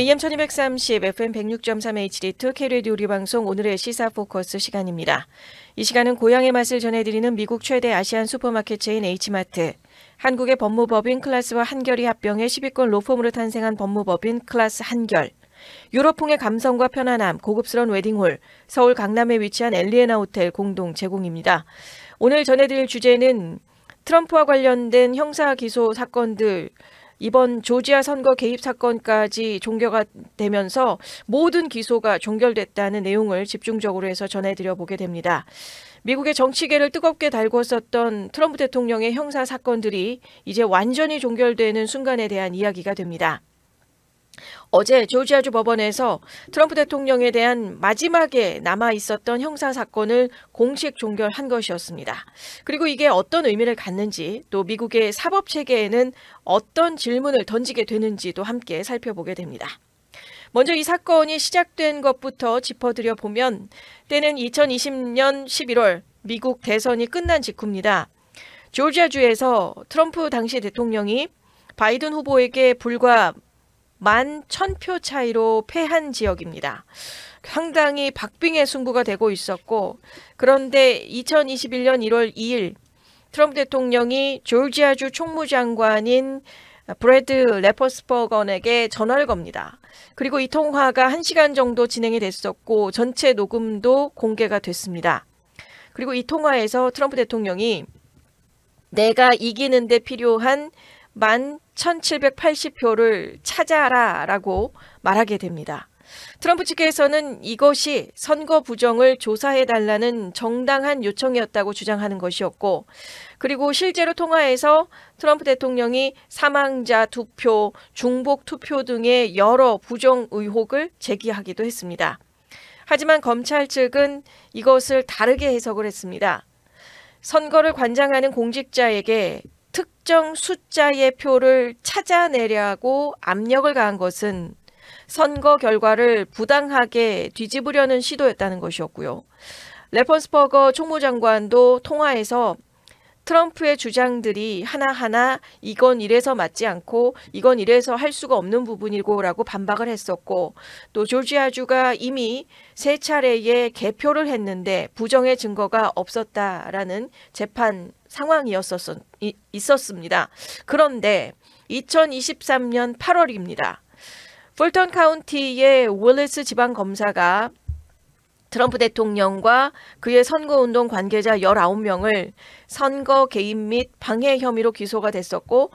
AM 1230, FM 106.3 HD2 K-radio 우리방송 오늘의 시사 포커스 시간입니다. 이 시간은 고향의 맛을 전해드리는 미국 최대 아시안 슈퍼마켓 체인 H마트, 한국의 법무법인 클라스와 한결이 합병해 10위권 로펌으로 탄생한 법무법인 클라스 한결, 유럽풍의 감성과 편안함, 고급스러운 웨딩홀, 서울 강남에 위치한 엘리에나 호텔 공동 제공입니다. 오늘 전해드릴 주제는 트럼프와 관련된 형사 기소 사건들, 이번 조지아 선거 개입 사건까지 종결가 되면서 모든 기소가 종결됐다는 내용을 집중적으로 해서 전해드려 보게 됩니다. 미국의 정치계를 뜨겁게 달궜었던 트럼프 대통령의 형사 사건들이 이제 완전히 종결되는 순간에 대한 이야기가 됩니다. 어제 조지아주 법원에서 트럼프 대통령에 대한 마지막에 남아있었던 형사사건을 공식 종결한 것이었습니다. 그리고 이게 어떤 의미를 갖는지, 또 미국의 사법체계에는 어떤 질문을 던지게 되는지도 함께 살펴보게 됩니다. 먼저 이 사건이 시작된 것부터 짚어드려 보면 때는 2020년 11월 미국 대선이 끝난 직후입니다. 조지아주에서 트럼프 당시 대통령이 바이든 후보에게 불과 11,000표 차이로 패한 지역입니다. 상당히 박빙의 승부가 되고 있었고, 그런데 2021년 1월 2일 트럼프 대통령이 조지아주 총무장관인 브래드 레퍼스버건에게 전화를 겁니다. 그리고 이 통화가 1시간 정도 진행이 됐었고 전체 녹음도 공개가 됐습니다. 그리고 이 통화에서 트럼프 대통령이 내가 이기는 데 필요한 11,780표를 찾아라 라고 말하게 됩니다. 트럼프 측에서는 이것이 선거 부정을 조사해달라는 정당한 요청이었다고 주장하는 것이었고, 그리고 실제로 통화에서 트럼프 대통령이 사망자 투표, 중복 투표 등의 여러 부정 의혹을 제기하기도 했습니다. 하지만 검찰 측은 이것을 다르게 해석을 했습니다. 선거를 관장하는 공직자에게 특정 숫자의 표를 찾아내려고 압력을 가한 것은 선거 결과를 부당하게 뒤집으려는 시도였다는 것이었고요. 레퍼스버거 총무장관도 통화에서 트럼프의 주장들이 하나하나 이건 이래서 맞지 않고 이건 이래서 할 수가 없는 부분이고 라고 반박을 했었고, 또 조지아주가 이미 3차례의 개표를 했는데 부정의 증거가 없었다라는 재판 있었습니다. 그런데 2023년 8월입니다. 풀턴 카운티의 윌리스 지방검사가 트럼프 대통령과 그의 선거운동 관계자 19명을 선거 개입 및 방해 혐의로 기소가 됐었고,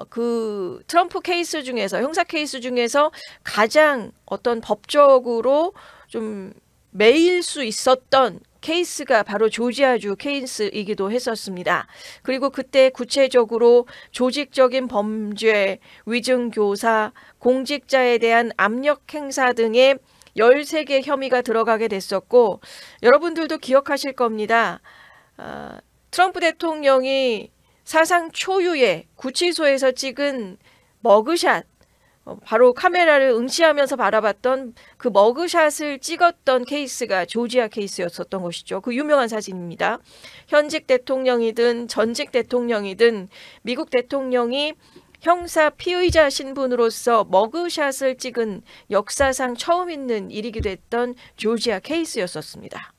그 트럼프 케이스 중에서, 형사 케이스 중에서 가장 어떤 법적으로 좀 매일 수 있었던 케이스가 바로 조지아주 케이스이기도 했었습니다. 그리고 그때 구체적으로 조직적인 범죄, 위증교사, 공직자에 대한 압력 행사 등의 13개 혐의가 들어가게 됐었고, 여러분들도 기억하실 겁니다. 트럼프 대통령이 사상 초유의 구치소에서 찍은 머그샷, 바로 카메라를 응시하면서 바라봤던 그 머그샷을 찍었던 케이스가 조지아 케이스였었던 것이죠. 그 유명한 사진입니다. 현직 대통령이든 전직 대통령이든 미국 대통령이 형사 피의자 신분으로서 머그샷을 찍은 역사상 처음 있는 일이기도 했던 조지아 케이스였었습니다.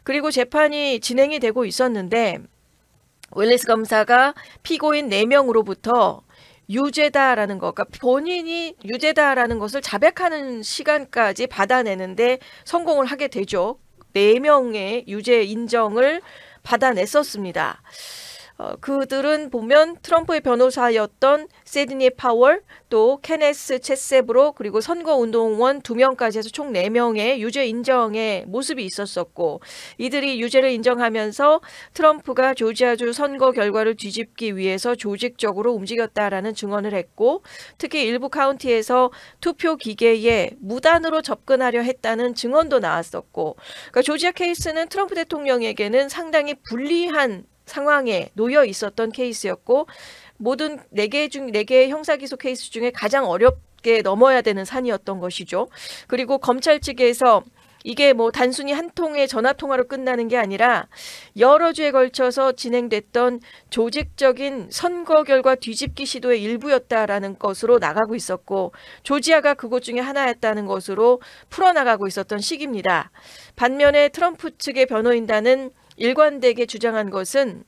그리고 재판이 진행이 되고 있었는데 윌리스 검사가 피고인 4명으로부터 유죄다라는 것, 그러니까 본인이 유죄다라는 것을 자백하는 시간까지 받아내는데 성공을 하게 되죠. 4명의 유죄 인정을 받아냈었습니다. 그들은 보면 트럼프의 변호사였던 세드니 파월, 또 케네스 채세브로, 그리고 선거운동원 2명까지 해서 총 4명의 유죄 인정의 모습이 있었었고, 이들이 유죄를 인정하면서 트럼프가 조지아주 선거 결과를 뒤집기 위해서 조직적으로 움직였다라는 증언을 했고, 특히 일부 카운티에서 투표 기계에 무단으로 접근하려 했다는 증언도 나왔었고, 그러니까 조지아 케이스는 트럼프 대통령에게는 상당히 불리한 상황에 놓여 있었던 케이스였고, 모든 4개의 형사기소 케이스 중에 가장 어렵게 넘어야 되는 산이었던 것이죠. 그리고 검찰 측에서 이게 뭐 단순히 한 통의 전화 통화로 끝나는 게 아니라 여러 주에 걸쳐서 진행됐던 조직적인 선거 결과 뒤집기 시도의 일부였다라는 것으로 나가고 있었고, 조지아가 그것 중에 하나였다는 것으로 풀어나가고 있었던 시기입니다. 반면에 트럼프 측의 변호인단은 일관되게 주장한 것은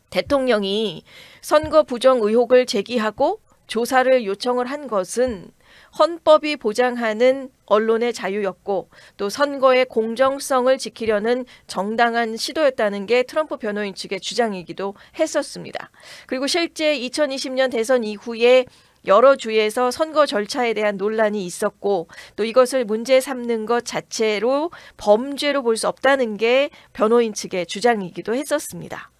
대통령이 선거 부정 의혹을 제기하고 조사를 요청을 한 것은 헌법이 보장하는 언론의 자유였고, 또 선거의 공정성을 지키려는 정당한 시도였다는 게 트럼프 변호인 측의 주장이기도 했었습니다. 그리고 실제 2020년 대선 이후에 여러 주에서 선거 절차에 대한 논란이 있었고, 또 이것을 문제 삼는 것 자체로 범죄로 볼 수 없다는 게 변호인 측의 주장이기도 했었습니다.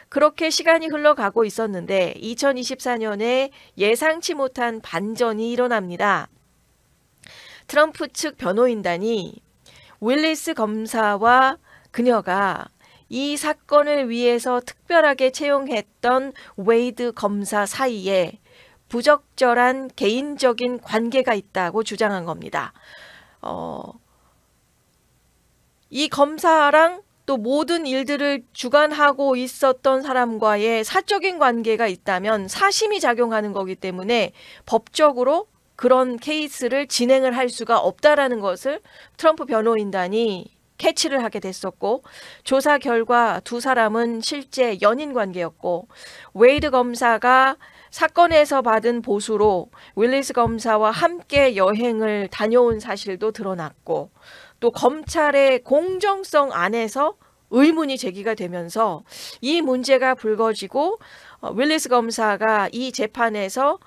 그렇게 시간이 흘러가고 있었는데 2024년에 예상치 못한 반전이 일어납니다. 트럼프 측 변호인단이 윌리스 검사와 그녀가 이 사건을 위해서 특별하게 채용했던 웨이드 검사 사이에 부적절한 개인적인 관계가 있다고 주장한 겁니다. 이 검사랑 또 모든 일들을 주관하고 있었던 사람과의 사적인 관계가 있다면 사심이 작용하는 거기 때문에 법적으로 그런 케이스를 진행을 할 수가 없다라는 것을 트럼프 변호인단이 캐치를 하게 됐었고, 조사 결과 두 사람은 실제 연인 관계였고, 웨이드 검사가 사건에서 받은 보수로 윌리스 검사와 함께 여행을 다녀온 사실도 드러났고, 또 검찰의 공정성 안에서 의문이 제기가 되면서 이 문제가 불거지고 윌리스 검사가 이 재판에서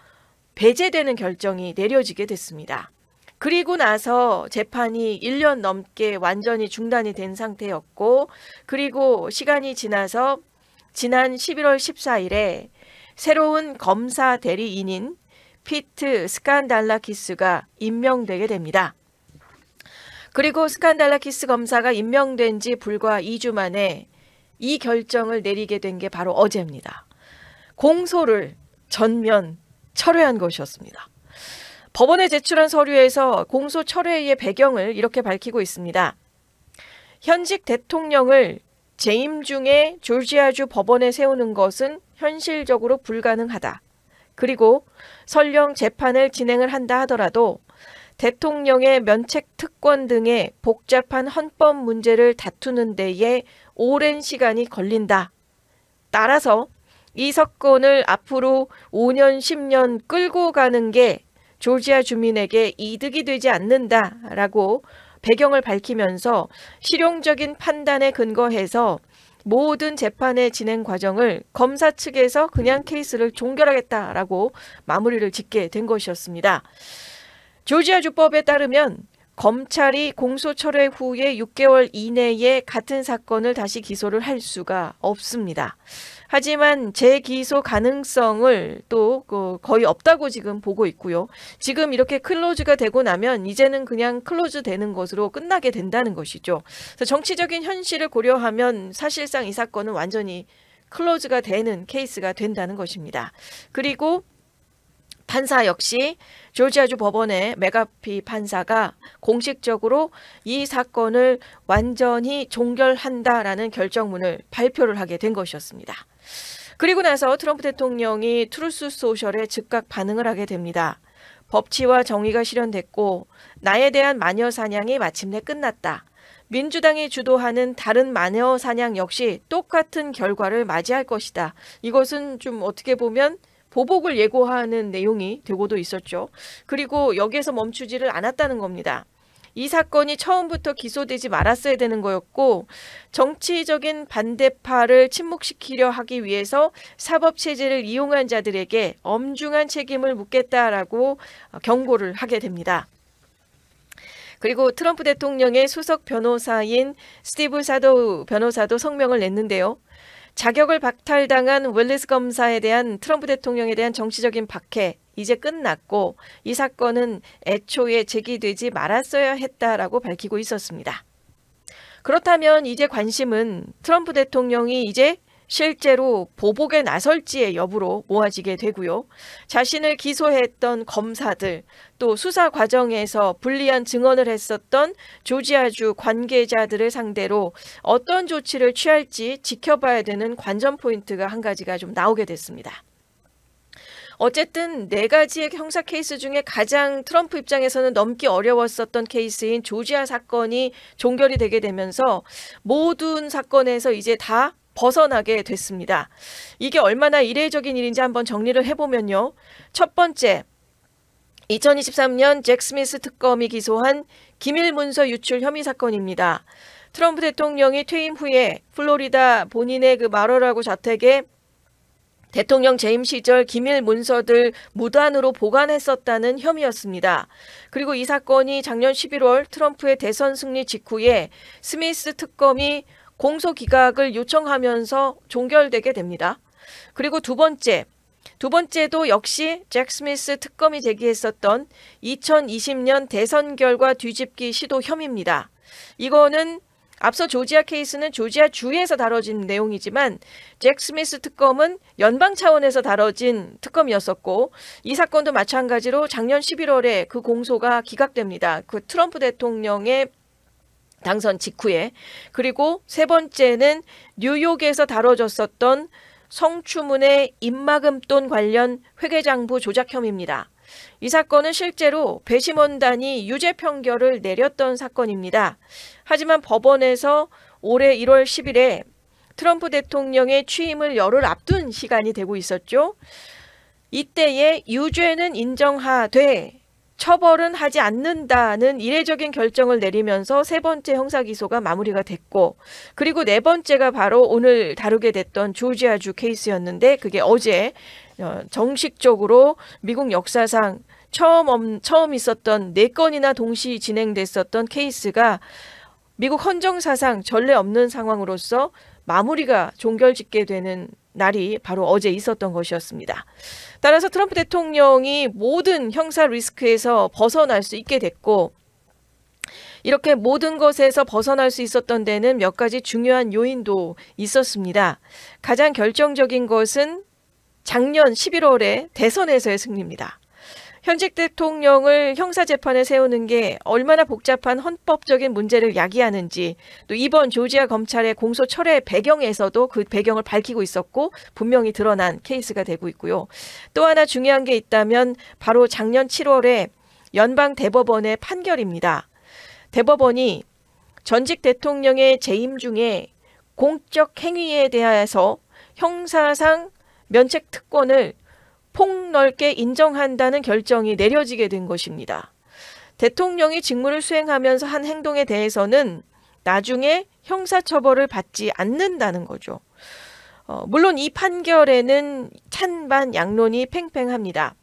배제되는 결정이 내려지게 됐습니다. 그리고 나서 재판이 1년 넘게 완전히 중단이 된 상태였고, 그리고 시간이 지나서 지난 11월 14일에 새로운 검사 대리인인 피트 스칸달라키스가 임명되게 됩니다. 그리고 스칸달라키스 검사가 임명된 지 불과 2주 만에 이 결정을 내리게 된 게 바로 어제입니다. 공소를 전면 철회한 것이었습니다. 법원에 제출한 서류에서 공소 철회의 배경을 이렇게 밝히고 있습니다. 현직 대통령을 재임 중에 조지아주 법원에 세우는 것은 현실적으로 불가능하다. 그리고 설령 재판을 진행을 한다 하더라도 대통령의 면책 특권 등의 복잡한 헌법 문제를 다투는 데에 오랜 시간이 걸린다. 따라서 이 사건을 앞으로 5년, 10년 끌고 가는 게 조지아 주민에게 이득이 되지 않는다라고 배경을 밝히면서 실용적인 판단에 근거해서 모든 재판의 진행 과정을 검사 측에서 그냥 케이스를 종결하겠다라고 마무리를 짓게 된 것이었습니다. 조지아주법에 따르면 검찰이 공소 철회 후에 6개월 이내에 같은 사건을 다시 기소를 할 수가 없습니다. 하지만 재기소 가능성을 또 거의 없다고 지금 보고 있고요. 지금 이렇게 클로즈가 되고 나면 이제는 그냥 클로즈 되는 것으로 끝나게 된다는 것이죠. 그래서 정치적인 현실을 고려하면 사실상 이 사건은 완전히 클로즈가 되는 케이스가 된다는 것입니다. 그리고 판사 역시 조지아주 법원의 맥카피 판사가 공식적으로 이 사건을 완전히 종결한다라는 결정문을 발표를 하게 된 것이었습니다. 그리고 나서 트럼프 대통령이 트루스 소셜에 즉각 반응을 하게 됩니다. 법치와 정의가 실현됐고 나에 대한 마녀 사냥이 마침내 끝났다. 민주당이 주도하는 다른 마녀 사냥 역시 똑같은 결과를 맞이할 것이다. 이것은 좀 어떻게 보면 보복을 예고하는 내용이 되고도 있었죠. 그리고 여기에서 멈추지를 않았다는 겁니다. 이 사건이 처음부터 기소되지 말았어야 되는 거였고, 정치적인 반대파를 침묵시키려 하기 위해서 사법체제를 이용한 자들에게 엄중한 책임을 묻겠다라고 경고를 하게 됩니다. 그리고 트럼프 대통령의 수석 변호사인 스티브 사도우 변호사도 성명을 냈는데요. 자격을 박탈당한 윌리스 검사에 대한 트럼프 대통령에 대한 정치적인 박해 이제 끝났고 이 사건은 애초에 제기되지 말았어야 했다라고 밝히고 있었습니다. 그렇다면 이제 관심은 트럼프 대통령이 이제 실제로 보복에 나설지의 여부로 모아지게 되고요. 자신을 기소했던 검사들, 또 수사 과정에서 불리한 증언을 했었던 조지아주 관계자들을 상대로 어떤 조치를 취할지 지켜봐야 되는 관전 포인트가 한 가지가 좀 나오게 됐습니다. 어쨌든 4가지의 형사 케이스 중에 가장 트럼프 입장에서는 넘기 어려웠었던 케이스인 조지아 사건이 종결이 되게 되면서 모든 사건에서 이제 다 벗어나게 됐습니다. 이게 얼마나 이례적인 일인지 한번 정리를 해보면요. 첫 번째, 2023년 잭 스미스 특검이 기소한 기밀 문서 유출 혐의 사건입니다. 트럼프 대통령이 퇴임 후에 플로리다 본인의 그 마러라고 자택에 대통령 재임 시절 기밀 문서들 무단으로 보관했었다는 혐의였습니다. 그리고 이 사건이 작년 11월 트럼프의 대선 승리 직후에 스미스 특검이 공소 기각을 요청하면서 종결되게 됩니다. 그리고 두 번째도 역시 잭 스미스 특검이 제기했었던 2020년 대선 결과 뒤집기 시도 혐의입니다. 이거는 앞서 조지아 케이스는 조지아 주에서 다뤄진 내용이지만 잭 스미스 특검은 연방 차원에서 다뤄진 특검이었었고 이 사건도 마찬가지로 작년 11월에 그 공소가 기각됩니다. 그 트럼프 대통령의 당선 직후에. 그리고 세 번째는 뉴욕에서 다뤄졌었던 성추문의 입막음돈 관련 회계장부 조작 혐의입니다. 이 사건은 실제로 배심원단이 유죄 판결을 내렸던 사건입니다. 하지만 법원에서 올해 1월 10일에 트럼프 대통령의 취임을 열흘 앞둔 시간이 되고 있었죠. 이때에 유죄는 인정하되 처벌은 하지 않는다는 이례적인 결정을 내리면서 세 번째 형사기소가 마무리가 됐고, 그리고 네 번째가 바로 오늘 다루게 됐던 조지아주 케이스였는데 그게 어제 정식적으로 미국 역사상 처음 있었던 4건이나 동시 진행됐었던 케이스가 미국 헌정사상 전례 없는 상황으로서 마무리가 종결짓게 되는 날이 바로 어제 있었던 것이었습니다. 따라서 트럼프 대통령이 모든 형사 리스크에서 벗어날 수 있게 됐고, 이렇게 모든 것에서 벗어날 수 있었던 데는 몇 가지 중요한 요인도 있었습니다. 가장 결정적인 것은 작년 11월에 대선에서의 승리입니다. 현직 대통령을 형사재판에 세우는 게 얼마나 복잡한 헌법적인 문제를 야기하는지, 또 이번 조지아 검찰의 공소 철회 배경에서도 그 배경을 밝히고 있었고 분명히 드러난 케이스가 되고 있고요. 또 하나 중요한 게 있다면 바로 작년 7월에 연방 대법원의 판결입니다. 대법원이 전직 대통령의 재임 중에 공적 행위에 대해서 형사상 면책 특권을 폭넓게 인정한다는 결정이 내려지게 된 것입니다. 대통령이 직무를 수행하면서 한 행동에 대해서는 나중에 형사처벌을 받지 않는다는 거죠. 물론 이 판결에는 찬반 양론이 팽팽합니다.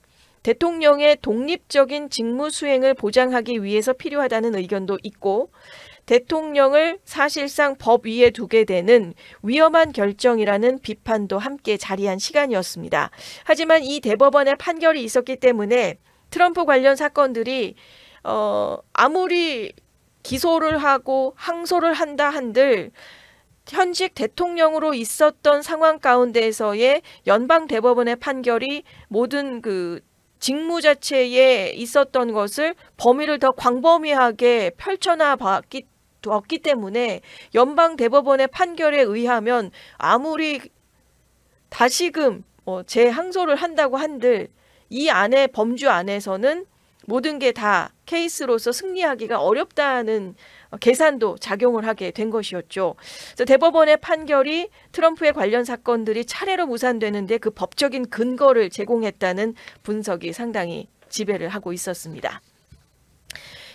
대통령의 독립적인 직무 수행을 보장하기 위해서 필요하다는 의견도 있고, 대통령을 사실상 법 위에 두게 되는 위험한 결정이라는 비판도 함께 자리한 시간이었습니다. 하지만 이 대법원의 판결이 있었기 때문에 트럼프 관련 사건들이 아무리 기소를 하고 항소를 한다 한들 현직 대통령으로 있었던 상황 가운데에서의 연방 대법원의 판결이 모든 그 직무 자체에 있었던 것을 범위를 더 광범위하게 펼쳐나봤기 때문에 연방 대법원의 판결에 의하면 아무리 다시금 재항소를 한다고 한들 이 안에 범주 안에서는 모든 게 다 케이스로서 승리하기가 어렵다는 계산도 작용을 하게 된 것이었죠. 그래서 대법원의 판결이 트럼프의 관련 사건들이 차례로 무산되는데 그 법적인 근거를 제공했다는 분석이 상당히 지배를 하고 있었습니다.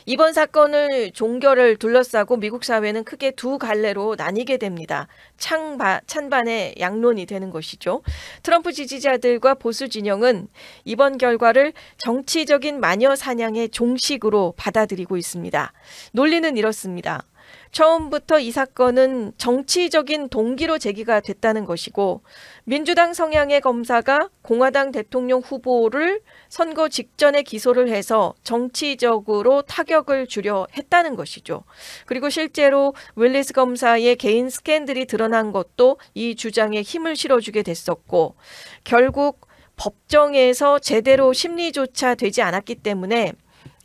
이번 사건을 종결을 둘러싸고 미국 사회는 크게 두 갈래로 나뉘게 됩니다. 찬반의 양론이 되는 것이죠. 트럼프 지지자들과 보수 진영은 이번 결과를 정치적인 마녀 사냥의 종식으로 받아들이고 있습니다. 논리는 이렇습니다. 처음부터 이 사건은 정치적인 동기로 제기가 됐다는 것이고 민주당 성향의 검사가 공화당 대통령 후보를 선거 직전에 기소를 해서 정치적으로 타격을 주려 했다는 것이죠. 그리고 실제로 윌리스 검사의 개인 스캔들이 드러난 것도 이 주장에 힘을 실어주게 됐었고 결국 법정에서 제대로 심리조차 되지 않았기 때문에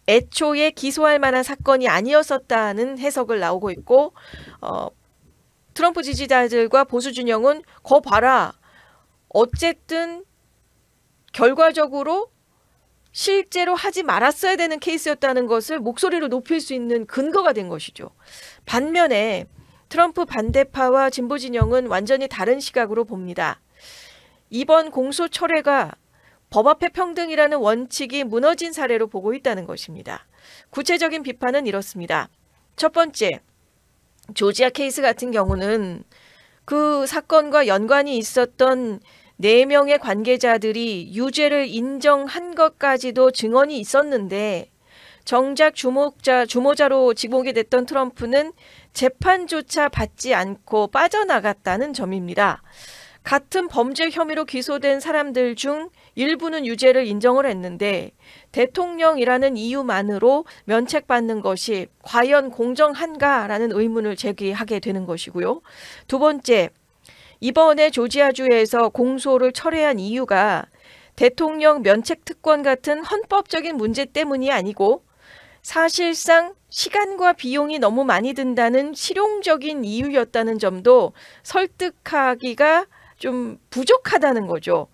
애초에 기소할 만한 사건이 아니었었다는 해석을 나오고 있고 트럼프 지지자들과 보수 진영은 거 봐라. 어쨌든 결과적으로 실제로 하지 말았어야 되는 케이스였다는 것을 목소리로 높일 수 있는 근거가 된 것이죠. 반면에 트럼프 반대파와 진보 진영은 완전히 다른 시각으로 봅니다. 이번 공소 철회가 법 앞에 평등이라는 원칙이 무너진 사례로 보고 있다는 것입니다. 구체적인 비판은 이렇습니다. 첫 번째, 조지아 케이스 같은 경우는 그 사건과 연관이 있었던 4명의 관계자들이 유죄를 인정한 것까지도 증언이 있었는데 정작 주모자로 지목이 됐던 트럼프는 재판조차 받지 않고 빠져나갔다는 점입니다. 같은 범죄 혐의로 기소된 사람들 중 일부는 유죄를 인정을 했는데 대통령이라는 이유만으로 면책받는 것이 과연 공정한가라는 의문을 제기하게 되는 것이고요. 두 번째, 이번에 조지아주에서 공소를 철회한 이유가 대통령 면책 특권 같은 헌법적인 문제 때문이 아니고 사실상 시간과 비용이 너무 많이 든다는 실용적인 이유였다는 점도 설득하기가 좀 부족하다는 거죠.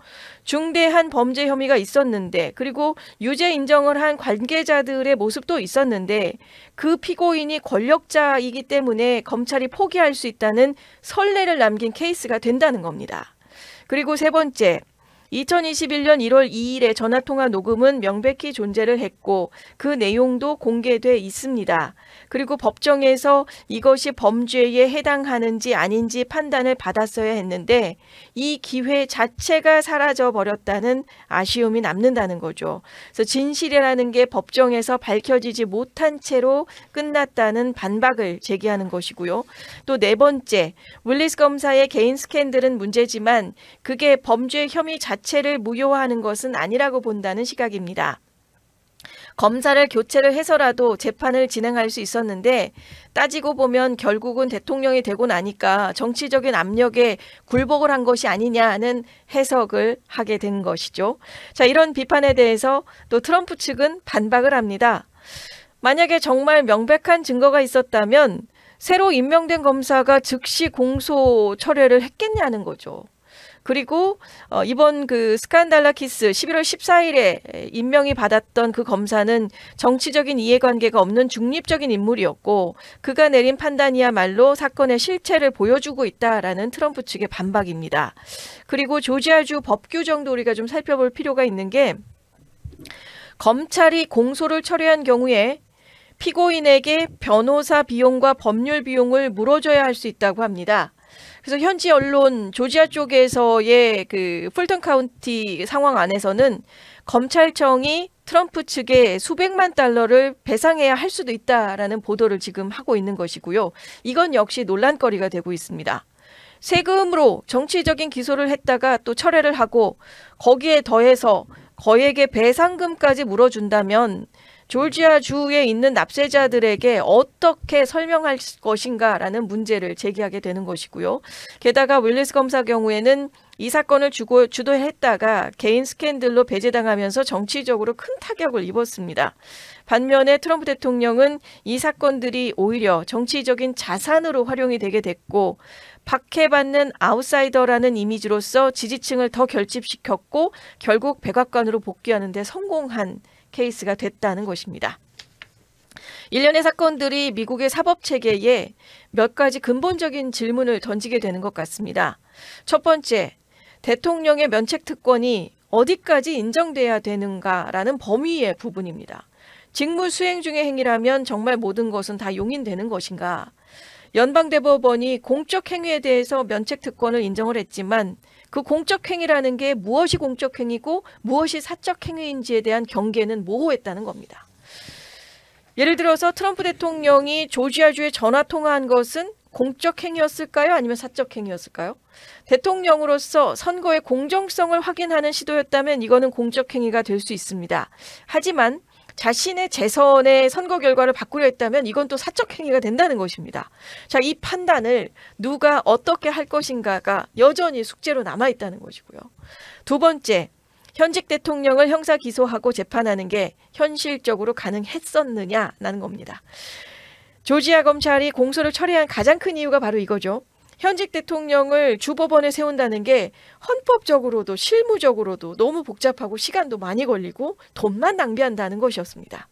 중대한 범죄 혐의가 있었는데 그리고 유죄 인정을 한 관계자들의 모습도 있었는데 그 피고인이 권력자이기 때문에 검찰이 포기할 수 있다는 선례를 남긴 케이스가 된다는 겁니다. 그리고 세 번째, 2021년 1월 2일의 전화통화 녹음은 명백히 존재를 했고 그 내용도 공개돼 있습니다. 그리고 법정에서 이것이 범죄에 해당하는지 아닌지 판단을 받았어야 했는데 이 기회 자체가 사라져 버렸다는 아쉬움이 남는다는 거죠. 그래서 진실이라는 게 법정에서 밝혀지지 못한 채로 끝났다는 반박을 제기하는 것이고요. 또 네 번째, 윌리스 검사의 개인 스캔들은 문제지만 그게 범죄 혐의 자체를 무효화하는 것은 아니라고 본다는 시각입니다. 검사를 교체를 해서라도 재판을 진행할 수 있었는데 따지고 보면 결국은 대통령이 되고 나니까 정치적인 압력에 굴복을 한 것이 아니냐는 해석을 하게 된 것이죠. 자, 이런 비판에 대해서 또 트럼프 측은 반박을 합니다. 만약에 정말 명백한 증거가 있었다면 새로 임명된 검사가 즉시 공소 철회를 했겠냐는 거죠. 그리고 이번 그 스칸달라키스 11월 14일에 임명이 받았던 그 검사는 정치적인 이해관계가 없는 중립적인 인물이었고 그가 내린 판단이야말로 사건의 실체를 보여주고 있다라는 트럼프 측의 반박입니다. 그리고 조지아주 법 규정도 우리가 좀 살펴볼 필요가 있는 게 검찰이 공소를 철회한 경우에 피고인에게 변호사 비용과 법률 비용을 물어줘야 할 수 있다고 합니다. 그래서 현지 언론 조지아 쪽에서의 그 풀턴 카운티 상황 안에서는 검찰청이 트럼프 측에 수백만 달러를 배상해야 할 수도 있다라는 보도를 지금 하고 있는 것이고요. 이건 역시 논란거리가 되고 있습니다. 세금으로 정치적인 기소를 했다가 또 철회를 하고 거기에 더해서 거액의 배상금까지 물어준다면 조지아주에 있는 납세자들에게 어떻게 설명할 것인가라는 문제를 제기하게 되는 것이고요. 게다가 윌리스 검사 경우에는 이 사건을 주도했다가 개인 스캔들로 배제당하면서 정치적으로 큰 타격을 입었습니다. 반면에 트럼프 대통령은 이 사건들이 오히려 정치적인 자산으로 활용이 되게 됐고 박해받는 아웃사이더라는 이미지로서 지지층을 더 결집시켰고 결국 백악관으로 복귀하는 데 성공한 케이스가 됐다는 것입니다. 일련의 사건들이 미국의 사법체계에 몇 가지 근본적인 질문을 던지게 되는 것 같습니다. 첫 번째, 대통령의 면책특권이 어디까지 인정돼야 되는가라는 범위의 부분입니다. 직무 수행 중의 행위라면 정말 모든 것은 다 용인되는 것인가? 연방대법원이 공적 행위에 대해서 면책특권을 인정을 했지만 그 공적 행위라는 게 무엇이 공적 행위고 무엇이 사적 행위인지에 대한 경계는 모호했다는 겁니다. 예를 들어서 트럼프 대통령이 조지아주에 전화 통화한 것은 공적 행위였을까요? 아니면 사적 행위였을까요? 대통령으로서 선거의 공정성을 확인하는 시도였다면 이거는 공적 행위가 될 수 있습니다. 하지만 자신의 재선의 선거 결과를 바꾸려 했다면 이건 또 사적 행위가 된다는 것입니다. 자, 이 판단을 누가 어떻게 할 것인가가 여전히 숙제로 남아있다는 것이고요. 두 번째, 현직 대통령을 형사 기소하고 재판하는 게 현실적으로 가능했었느냐라는 겁니다. 조지아 검찰이 공소를 철회한 가장 큰 이유가 바로 이거죠. 현직 대통령을 주법원에 세운다는 게 헌법적으로도 실무적으로도 너무 복잡하고 시간도 많이 걸리고 돈만 낭비한다는 것이었습니다.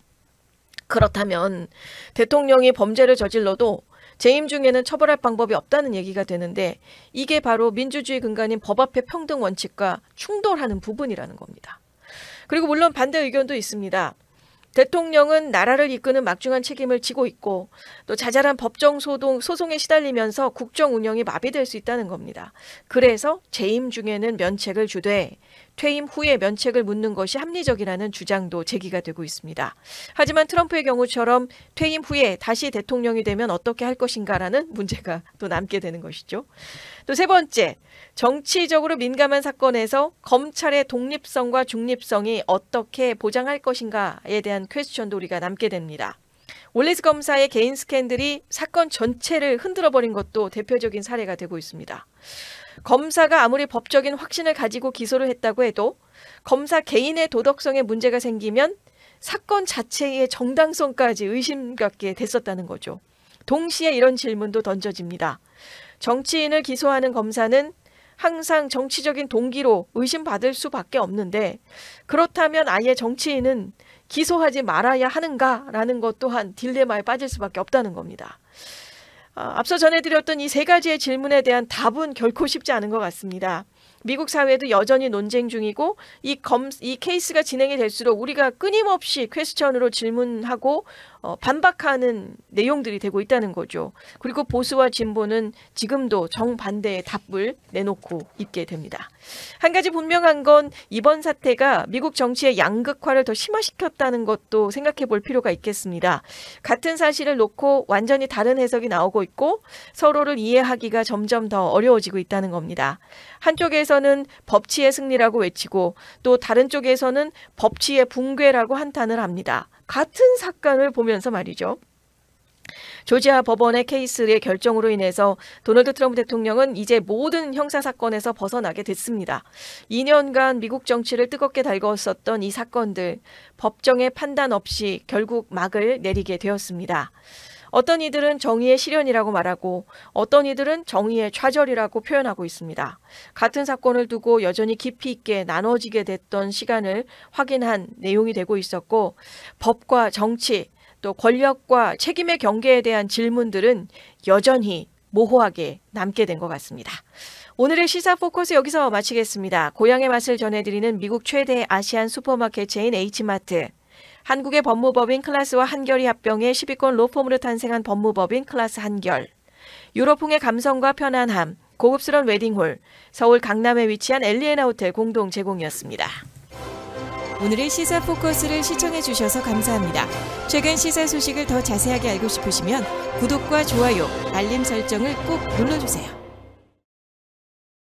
그렇다면 대통령이 범죄를 저질러도 재임 중에는 처벌할 방법이 없다는 얘기가 되는데 이게 바로 민주주의 근간인 법 앞의 평등 원칙과 충돌하는 부분이라는 겁니다. 그리고 물론 반대 의견도 있습니다. 대통령은 나라를 이끄는 막중한 책임을 지고 있고 또 자잘한 법정 소송에 시달리면서 국정 운영이 마비될 수 있다는 겁니다. 그래서 재임 중에는 면책을 주되 퇴임 후에 면책을 묻는 것이 합리적이라는 주장도 제기가 되고 있습니다. 하지만 트럼프의 경우처럼 퇴임 후에 다시 대통령이 되면 어떻게 할 것인가라는 문제가 또 남게 되는 것이죠. 또 세 번째, 정치적으로 민감한 사건에서 검찰의 독립성과 중립성이 어떻게 보장할 것인가에 대한 퀘스천도 우리가 남게 됩니다. 올리스 검사의 개인 스캔들이 사건 전체를 흔들어버린 것도 대표적인 사례가 되고 있습니다. 검사가 아무리 법적인 확신을 가지고 기소를 했다고 해도 검사 개인의 도덕성에 문제가 생기면 사건 자체의 정당성까지 의심받게 됐었다는 거죠. 동시에 이런 질문도 던져집니다. 정치인을 기소하는 검사는 항상 정치적인 동기로 의심받을 수밖에 없는데 그렇다면 아예 정치인은 기소하지 말아야 하는가라는 것 또한 딜레마에 빠질 수밖에 없다는 겁니다. 앞서 전해드렸던 이 세 가지의 질문에 대한 답은 결코 쉽지 않은 것 같습니다. 미국 사회도 여전히 논쟁 중이고 이 케이스가 진행이 될수록 우리가 끊임없이 퀘스천으로 질문하고 반박하는 내용들이 되고 있다는 거죠. 그리고 보수와 진보는 지금도 정반대의 답을 내놓고 있게 됩니다. 한 가지 분명한 건 이번 사태가 미국 정치의 양극화를 더 심화시켰다는 것도 생각해 볼 필요가 있겠습니다. 같은 사실을 놓고 완전히 다른 해석이 나오고 있고 서로를 이해하기가 점점 더 어려워지고 있다는 겁니다. 한쪽에서는 법치의 승리라고 외치고 또 다른 쪽에서는 법치의 붕괴라고 한탄을 합니다. 같은 사건을 보면서 말이죠. 조지아 법원의 케이스의 결정으로 인해서 도널드 트럼프 대통령은 이제 모든 형사사건에서 벗어나게 됐습니다. 2년간 미국 정치를 뜨겁게 달궜었던 이 사건들, 법정의 판단 없이 결국 막을 내리게 되었습니다. 어떤 이들은 정의의 실현이라고 말하고 어떤 이들은 정의의 좌절이라고 표현하고 있습니다. 같은 사건을 두고 여전히 깊이 있게 나눠지게 됐던 시간을 확인한 내용이 되고 있었고 법과 정치 또 권력과 책임의 경계에 대한 질문들은 여전히 모호하게 남게 된 것 같습니다. 오늘의 시사 포커스 여기서 마치겠습니다. 고향의 맛을 전해드리는 미국 최대 아시안 슈퍼마켓 체인 H마트. 한국의 법무법인 클라스와 한결이 합병해 10위권 로펌으로 탄생한 법무법인 클라스 한결. 유럽풍의 감성과 편안함, 고급스러운 웨딩홀, 서울 강남에 위치한 엘리에나 호텔 공동 제공이었습니다. 오늘의 시사 포커스를 시청해 주셔서 감사합니다. 최근 시사 소식을 더 자세하게 알고 싶으시면 구독과 좋아요, 알림 설정을 꼭 눌러주세요.